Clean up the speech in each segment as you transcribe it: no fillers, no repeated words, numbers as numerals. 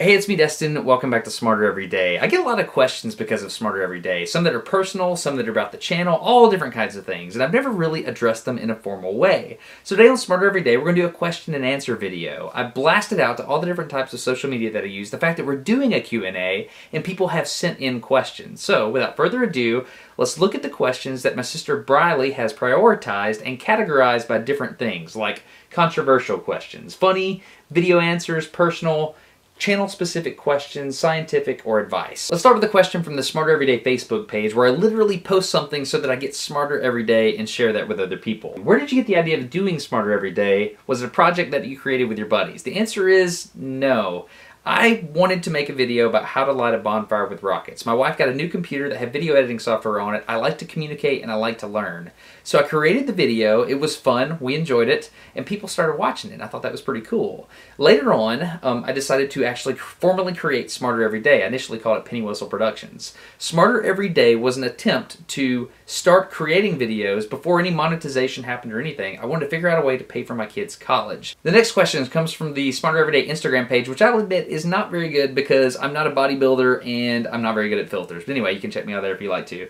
Hey, it's me, Destin. Welcome back to Smarter Every Day. I get a lot of questions because of Smarter Every Day. Some that are personal, some that are about the channel, all different kinds of things. And I've never really addressed them in a formal way. So today on Smarter Every Day, we're going to do a question and answer video. I blasted out to all the different types of social media that I use, the fact that we're doing a Q&A, and people have sent in questions. So without further ado, let's look at the questions that my sister Briley has prioritized and categorized by different things, like controversial questions, funny, video answers, personal, channel-specific questions, scientific, or advice. Let's start with a question from the Smarter Everyday Facebook page where I literally post something so that I get smarter every day and share that with other people. Where did you get the idea of doing Smarter Every Day? Was it a project that you created with your buddies? The answer is no. I wanted to make a video about how to light a bonfire with rockets. My wife got a new computer that had video editing software on it. I like to communicate and I like to learn. So I created the video, it was fun, we enjoyed it, and people started watching it. I thought that was pretty cool. Later on, I decided to actually formally create Smarter Every Day. I initially called it Penny Whistle Productions. Smarter Every Day was an attempt to start creating videos before any monetization happened or anything. I wanted to figure out a way to pay for my kids' college. The next question comes from the Smarter Everyday Instagram page, which I'll admit is not very good because I'm not a bodybuilder and I'm not very good at filters. But anyway, you can check me out there if you like to.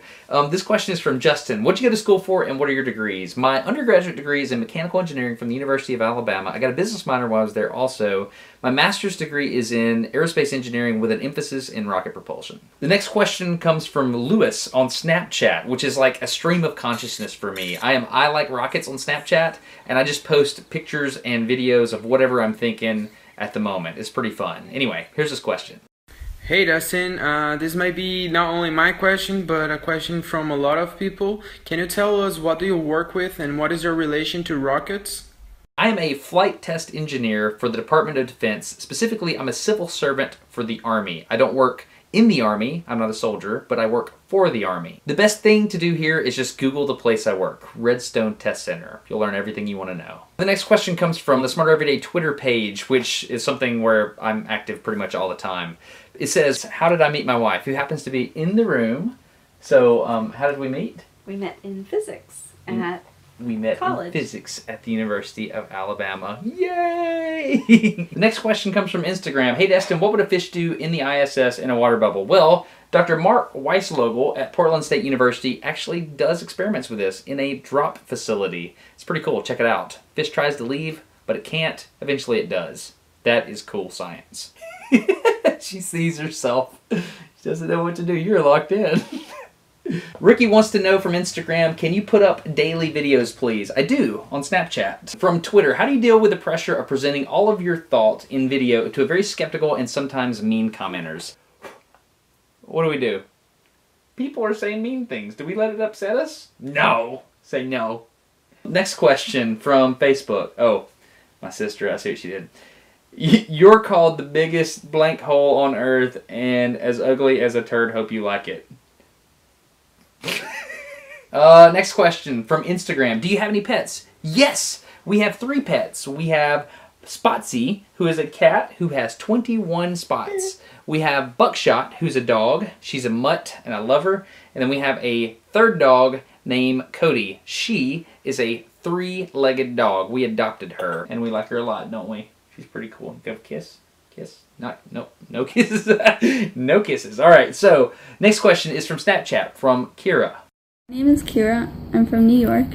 This question is from Justin. What'd you go to school for and what are your degrees? My undergraduate degree is in mechanical engineering from the University of Alabama. I got a business minor while I was there also. My master's degree is in aerospace engineering with an emphasis in rocket propulsion. The next question comes from Lewis on Snapchat, which is like a stream of consciousness for me. I like rockets on Snapchat, and I just post pictures and videos of whatever I'm thinking at the moment. It's pretty fun. Anyway, here's this question. Hey Destin, this might be not only my question, but a question from a lot of people. Can you tell us what do you work with and what is your relation to rockets? I am a flight test engineer for the Department of Defense. Specifically, I'm a civil servant for the Army. I don't work in the Army, I'm not a soldier, but I work for the Army. The best thing to do here is just Google the place I work, Redstone Test Center. You'll learn everything you want to know. The next question comes from the Smarter Everyday Twitter page, which is something where I'm active pretty much all the time. It says, how did I meet my wife, who happens to be in the room? So, how did we meet? We met in physics at We met college. in physics at the University of Alabama. Yay! The next question comes from Instagram. Hey Destin, what would a fish do in the ISS in a water bubble? Well, Dr. Mark Weislogel at Portland State University actually does experiments with this in a drop facility. It's pretty cool. Check it out. Fish tries to leave, but it can't. Eventually it does. That is cool science. She sees herself. She doesn't know what to do. You're locked in. Ricky wants to know from Instagram, can you put up daily videos, please? I do, on Snapchat. From Twitter, how do you deal with the pressure of presenting all of your thought in video to a very skeptical and sometimes mean commenters? What do? People are saying mean things. Do we let it upset us? No. Say no. Next question from Facebook. Oh, my sister, I see what she did. You're called the biggest blank hole on earth and as ugly as a turd, hope you like it. Next question from Instagram. Do you have any pets? Yes! We have 3 pets. We have Spotsy, who is a cat who has 21 spots. We have Buckshot, who's a dog. She's a mutt, and I love her. And then we have a 3rd dog named Cody. She is a 3-legged dog. We adopted her, and we like her a lot, don't we? She's pretty cool. Give a kiss. Kiss. No kisses. No kisses. All right, so next question is from Snapchat from Kira. My name is Kira. I'm from New York,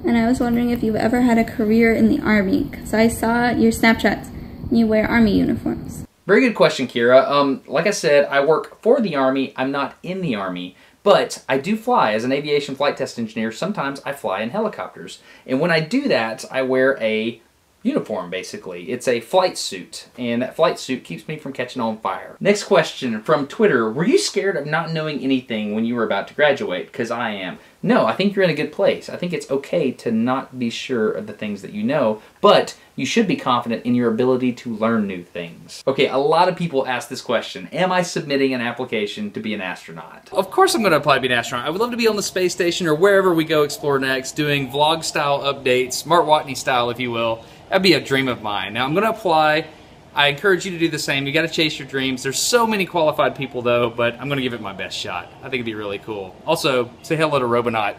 and I was wondering if you've ever had a career in the Army, because I saw your Snapchats and you wear Army uniforms. Very good question, Kira. Like I said, I work for the Army. I'm not in the Army, but I do fly as an aviation flight test engineer. Sometimes I fly in helicopters, and when I do that, I wear a uniform, basically. It's a flight suit, and that flight suit keeps me from catching on fire. Next question from Twitter. Were you scared of not knowing anything when you were about to graduate? Because I am. No, I think you're in a good place. I think it's okay to not be sure of the things that you know, but you should be confident in your ability to learn new things. Okay, a lot of people ask this question. Am I submitting an application to be an astronaut? Of course I'm going to apply to be an astronaut. I would love to be on the space station or wherever we go explore next, doing vlog-style updates, Mark Watney style, if you will. That'd be a dream of mine. Now I'm going to apply. I encourage you to do the same. You got to chase your dreams. There's so many qualified people though, but I'm going to give it my best shot. I think it'd be really cool. Also, say hello to Robonaut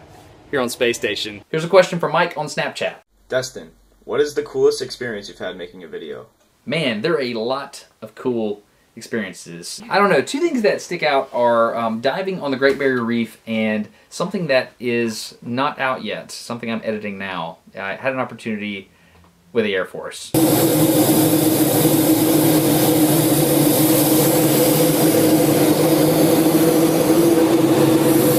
here on Space Station. Here's a question from Mike on Snapchat. Destin, what is the coolest experience you've had making a video? Man, there are a lot of cool experiences. I don't know, two things that stick out are diving on the Great Barrier Reef and something that is not out yet, something I'm editing now. I had an opportunity with the Air Force.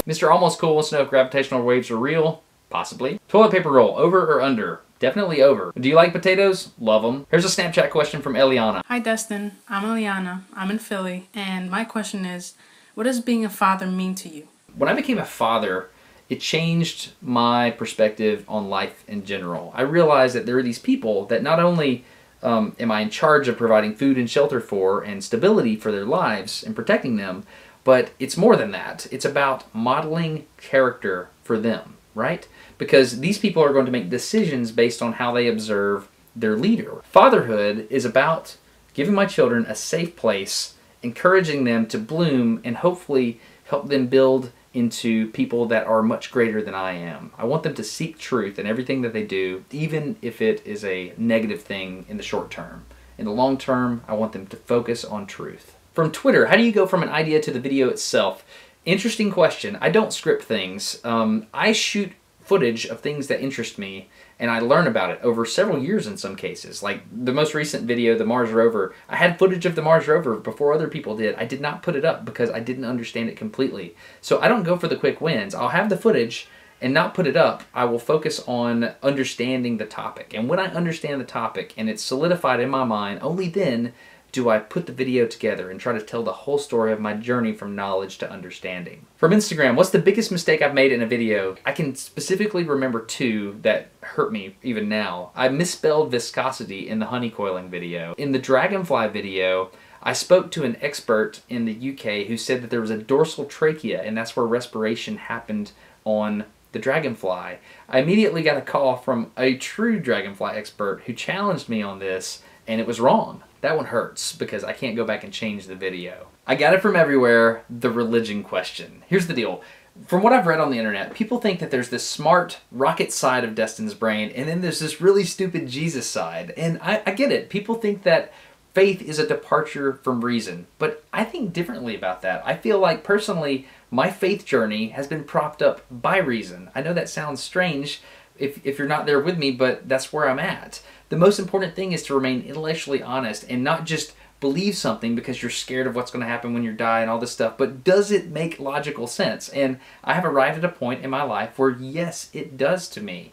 Mr. Almost Cool wants to know if gravitational waves are real. Possibly. Toilet paper roll, over or under? Definitely over. Do you like potatoes? Love them. Here's a Snapchat question from Eliana. Hi Destin, I'm Eliana. I'm in Philly, and my question is, what does being a father mean to you? When I became a father, it changed my perspective on life in general. I realized that there are these people that not only am I in charge of providing food and shelter for and stability for their lives and protecting them, but it's more than that. It's about modeling character for them, right? Because these people are going to make decisions based on how they observe their leader. Fatherhood is about giving my children a safe place, encouraging them to bloom, and hopefully help them build into people that are much greater than I am. I want them to seek truth in everything that they do, even if it is a negative thing in the short term. In the long term, I want them to focus on truth. From Twitter, how do you go from an idea to the video itself? Interesting question. I don't script things. I shoot footage of things that interest me, and I learn about it over several years in some cases. Like the most recent video, the Mars rover, I had footage of the Mars rover before other people did. I did not put it up because I didn't understand it completely. So I don't go for the quick wins. I'll have the footage and not put it up. I will focus on understanding the topic. And when I understand the topic and it's solidified in my mind, only then do I put the video together and try to tell the whole story of my journey from knowledge to understanding. From Instagram, what's the biggest mistake I've made in a video? I can specifically remember two that hurt me even now. I misspelled viscosity in the honey coiling video. In the dragonfly video, I spoke to an expert in the UK who said that there was a dorsal trachea, and that's where respiration happened on the dragonfly. I immediately got a call from a true dragonfly expert who challenged me on this, and it was wrong. That one hurts because I can't go back and change the video. I got it from everywhere, the religion question. Here's the deal. From what I've read on the internet, people think that there's this smart rocket side of Destin's brain, and then there's this really stupid Jesus side. And I get it. People think that faith is a departure from reason. But I think differently about that. I feel like, personally, my faith journey has been propped up by reason. I know that sounds strange if you're not there with me, but that's where I'm at. The most important thing is to remain intellectually honest and not just believe something because you're scared of what's going to happen when you die and all this stuff, but does it make logical sense? And I have arrived at a point in my life where yes, it does to me.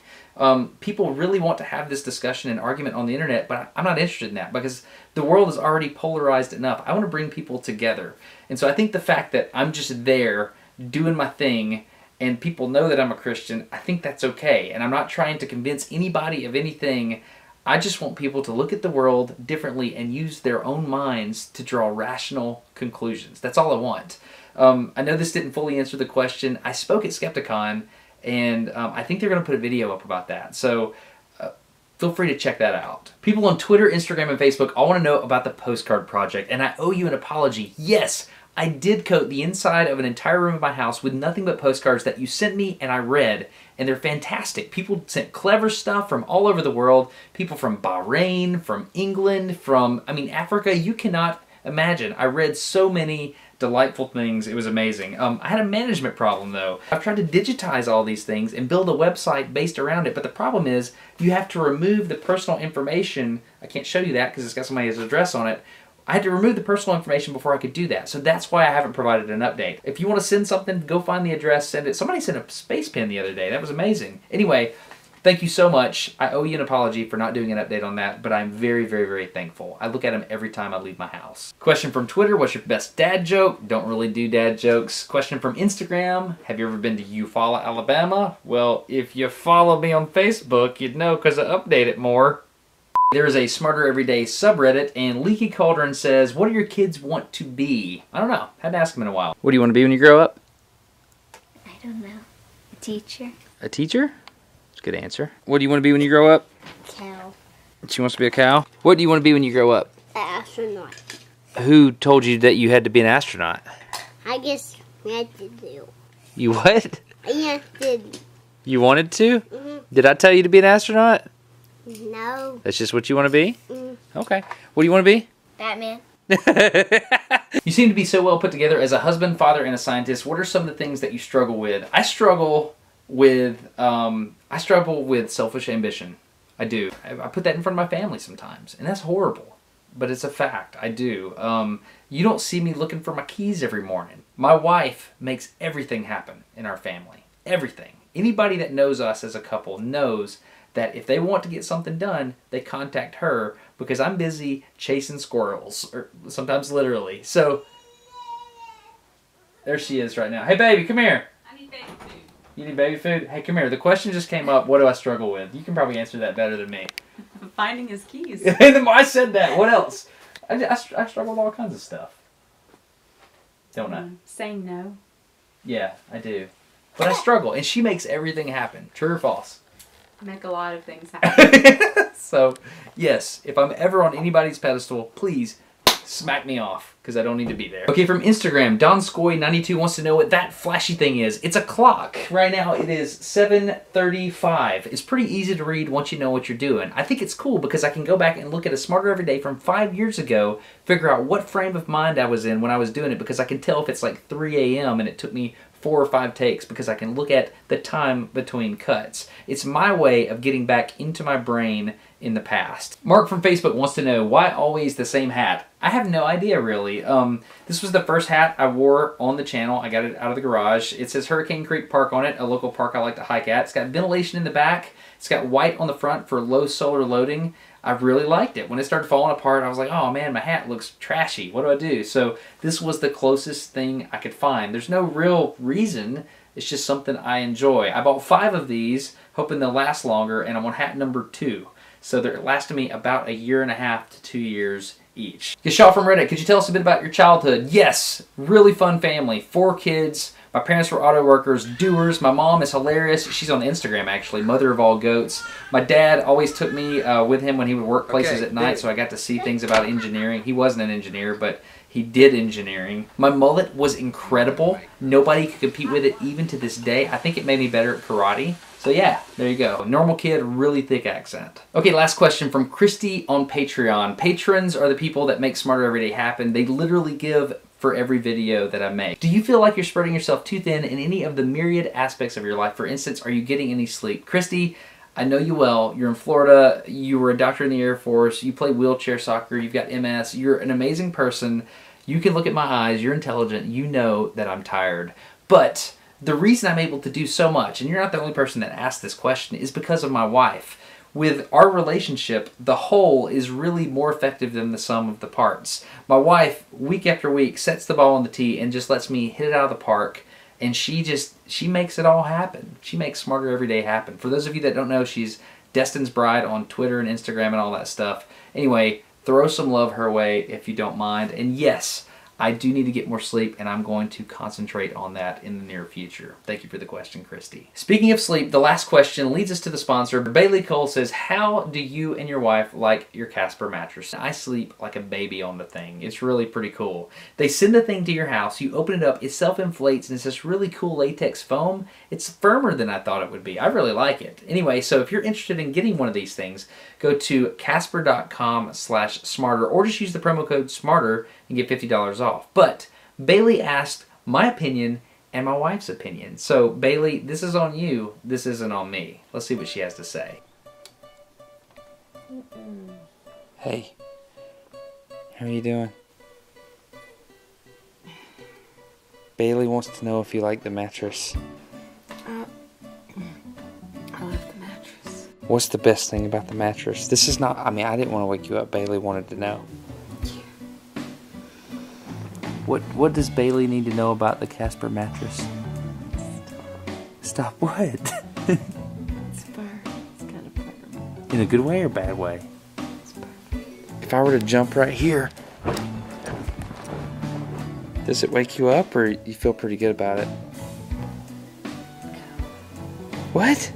People really want to have this discussion and argument on the internet, but I'm not interested in that because the world is already polarized enough. I want to bring people together. And so I think the fact that I'm just there doing my thing and people know that I'm a Christian, I think that's okay. And I'm not trying to convince anybody of anything. I just want people to look at the world differently and use their own minds to draw rational conclusions. That's all I want. I know this didn't fully answer the question. I spoke at Skepticon, and I think they're going to put a video up about that. So feel free to check that out. People on Twitter, Instagram, and Facebook all want to know about the postcard project, and I owe you an apology. Yes, I did coat the inside of an entire room of my house with nothing but postcards that you sent me and I read, and they're fantastic. People sent clever stuff from all over the world. People from Bahrain, from England, from, Africa. You cannot imagine. I read so many delightful things. It was amazing. I had a management problem though. I've tried to digitize all these things and build a website based around it, but the problem is you have to remove the personal information. I can't show you that because it's got somebody's address on it. I had to remove the personal information before I could do that. So that's why I haven't provided an update. If you want to send something, go find the address, send it. Somebody sent a space pen the other day. That was amazing. Anyway, thank you so much. I owe you an apology for not doing an update on that, but I'm very, very, very thankful. I look at them every time I leave my house. Question from Twitter, what's your best dad joke? Don't really do dad jokes. Question from Instagram, have you ever been to Eufaula, Alabama? Well, if you follow me on Facebook, you'd know because I update it more. There is a Smarter Everyday subreddit, and Leaky Cauldron says, what do your kids want to be? I don't know. Hadn't asked him in a while. What do you want to be when you grow up? I don't know. A teacher. A teacher? That's a good answer. What do you want to be when you grow up? Cow. She wants to be a cow? What do you want to be when you grow up? Astronaut. Who told you that you had to be an astronaut? I guess we had to do. You what? I did. You wanted to? Mm-hmm. Did I tell you to be an astronaut? No. That's just what you want to be? Mm. Okay. What do you want to be? Batman. You seem to be so well put together as a husband, father, and a scientist. What are some of the things that you struggle with? I struggle with selfish ambition. I do. I put that in front of my family sometimes, and that's horrible. But it's a fact. I do. You don't see me looking for my keys every morning. My wife makes everything happen in our family. Everything. Anybody that knows us as a couple knows that if they want to get something done, they contact her because I'm busy chasing squirrels, or sometimes literally. So, there she is right now. Hey, baby, come here. I need baby food. You need baby food? Hey, come here. The question just came up. What do I struggle with? You can probably answer that better than me. Finding his keys. I said that. What else? I struggle with all kinds of stuff. Don't I? Saying no. Yeah, I do. But I struggle, and she makes everything happen. True or false? Make a lot of things happen. So, yes, if I'm ever on anybody's pedestal, please smack me off, because I don't need to be there. Okay, from Instagram, DonScoy92 wants to know what that flashy thing is. It's a clock. Right now, it is 7:35. It's pretty easy to read once you know what you're doing. I think it's cool because I can go back and look at a Smarter Every Day from 5 years ago, figure out what frame of mind I was in when I was doing it, because I can tell if it's like 3 a.m. and it took me 4 or 5 takes because I can look at the time between cuts. It's my way of getting back into my brain in the past. Mark from Facebook wants to know, why always the same hat? I have no idea, really. This was the first hat I wore on the channel. I got it out of the garage. It says Hurricane Creek Park on it, a local park I like to hike at. It's got ventilation in the back. It's got white on the front for low solar loading. I really liked it. When it started falling apart, I was like, oh man, my hat looks trashy. What do I do? So this was the closest thing I could find. There's no real reason. It's just something I enjoy. I bought 5 of these, hoping they'll last longer, and I'm on hat number 2. So they're lasting me about 1.5 to 2 years each. Gashal from Reddit, could you tell us a bit about your childhood? Yes, really fun family. 4 kids. My parents were auto workers, doers. My mom is hilarious. She's on Instagram, actually, mother of all goats. My dad always took me with him when he would work places at night, so I got to see things about engineering. He wasn't an engineer, but he did engineering. My mullet was incredible. Nobody could compete with it even to this day. I think it made me better at karate. So yeah, there you go. Normal kid, really thick accent. Okay, last question from Christy on Patreon. Patrons are the people that make Smarter Every Day happen. They literally give for every video that I make. Do you feel like you're spreading yourself too thin in any of the myriad aspects of your life? For instance, are you getting any sleep? Christy, I know you well. You're in Florida. You were a doctor in the Air Force. You play wheelchair soccer. You've got MS. You're an amazing person. You can look at my eyes. You're intelligent. You know that I'm tired. But the reason I'm able to do so much, and you're not the only person that asked this question, is because of my wife. With our relationship, the whole is really more effective than the sum of the parts. My wife, week after week, sets the ball on the tee and just lets me hit it out of the park. And she makes it all happen. She makes Smarter Every Day happen. For those of you that don't know, she's Destin's bride on Twitter and Instagram and all that stuff. Anyway, throw some love her way if you don't mind. And yes, I do need to get more sleep, and I'm going to concentrate on that in the near future. Thank you for the question, Christy. Speaking of sleep, the last question leads us to the sponsor. Bailey Cole says, how do you and your wife like your Casper mattress? I sleep like a baby on the thing. It's really pretty cool. They send the thing to your house, you open it up, it self-inflates, and it's this really cool latex foam. It's firmer than I thought it would be. I really like it. Anyway, so if you're interested in getting one of these things, go to casper.com/smarter, or just use the promo code SMARTER and get $50 off. But Bailey asked my opinion and my wife's opinion. So Bailey, this is on you. This isn't on me. Let's see what she has to say. Hey, how are you doing? Bailey wants to know if you like the mattress. I love the mattress. What's the best thing about the mattress? This is not, I mean, I didn't want to wake you up. Bailey wanted to know. What does Bailey need to know about the Casper mattress? Stop what? It's fur. It's kind of fur. In a good way or bad way? It's fur. If I were to jump right here, does it wake you up, or you feel pretty good about it? What?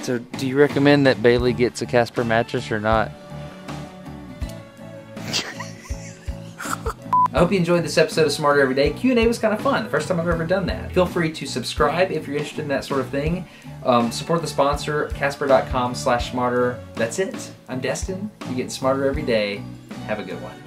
So do you recommend that Bailey gets a Casper mattress or not? I hope you enjoyed this episode of Smarter Every Day. Q&A was kind of fun. The first time I've ever done that. Feel free to subscribe if you're interested in that sort of thing. Support the sponsor, casper.com/smarter. That's it. I'm Destin. You're getting smarter every day. Have a good one.